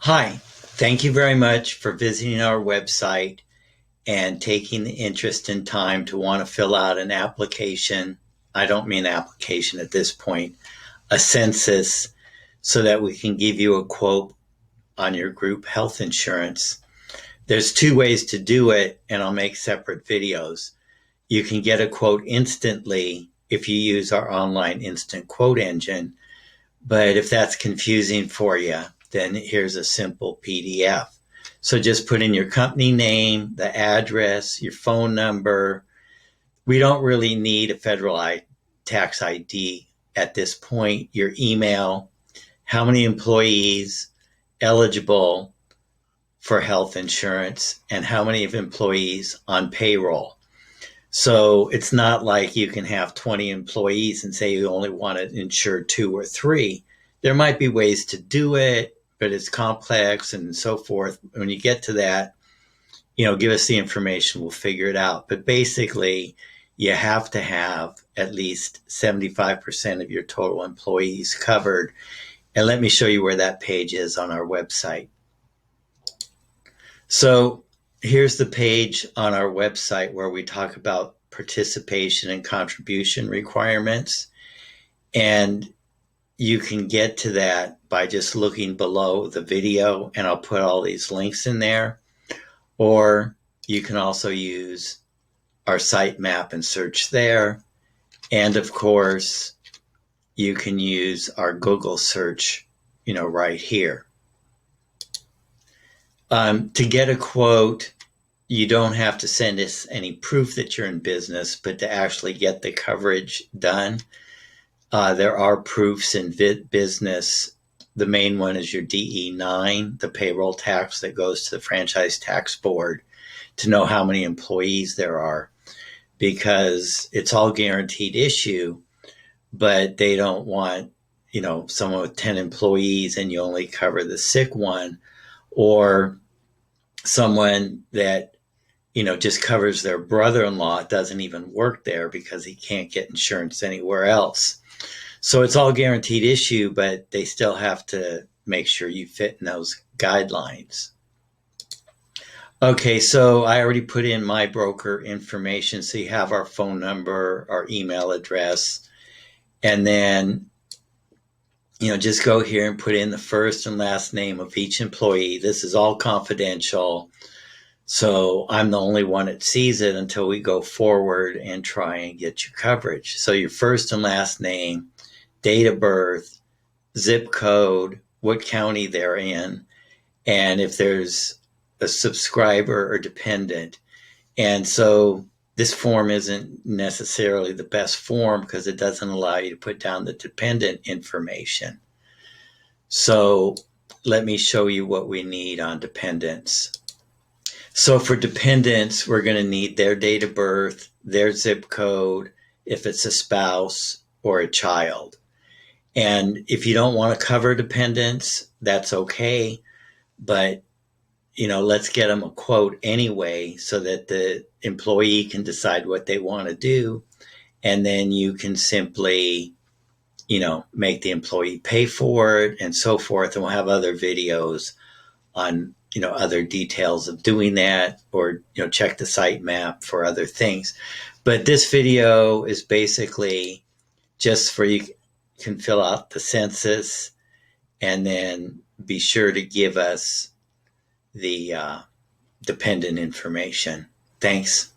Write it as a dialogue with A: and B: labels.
A: Hi, thank you very much for visiting our website and taking the interest and time to want to fill out an application. I don't mean application at this point, a census, so that we can give you a quote on your group health insurance. There's two ways to do it, and I'll make separate videos. You can get a quote instantly if you use our online instant quote engine, but if that's confusing for you, then here's a simple PDF. So just put in your company name, the address, your phone number. We don't really need a federal tax ID at this point, your email, how many employees eligible for health insurance, and how many of employees on payroll. So it's not like you can have 20 employees and say you only want to insure two or three. There might be ways to do it, but it's complex and so forth. When you get to that, give us the information, we'll figure it out. But basically, you have to have at least 75% of your total employees covered. And let me show you where that page is on our website. So here's the page on our website where we talk about participation and contribution requirements. And you can get to that by just looking below the video, and I'll put all these links in there. Or you can also use our site map and search there. And of course, you can use our Google search, right here. To get a quote, you don't have to send us any proof that you're in business, but to actually get the coverage done, there are proofs in business. The main one is your DE-9, the payroll tax that goes to the Franchise Tax Board to know how many employees there are, because it's all guaranteed issue, but they don't want, someone with 10 employees and you only cover the sick one, or someone that just covers their brother-in-law, doesn't even work there because he can't get insurance anywhere else. So it's all guaranteed issue, but they still have to make sure you fit in those guidelines. Okay, so I already put in my broker information. So you have our phone number, our email address, and then, just go here and put in the first and last name of each employee. This is all confidential. So I'm the only one that sees it until we go forward and try and get you coverage. So your first and last name, date of birth, zip code, what county they're in, and if there's a subscriber or dependent. And so this form isn't necessarily the best form because it doesn't allow you to put down the dependent information. So let me show you what we need on dependents. So for dependents, we're going to need their date of birth, their zip code, if it's a spouse or a child. And if you don't want to cover dependents, that's okay. But, let's get them a quote anyway so that the employee can decide what they want to do. And then you can simply, make the employee pay for it and so forth. And we'll have other videos on, other details of doing that, or, check the site map for other things. But this video is basically just for you can fill out the census and then be sure to give us the dependent information. Thanks.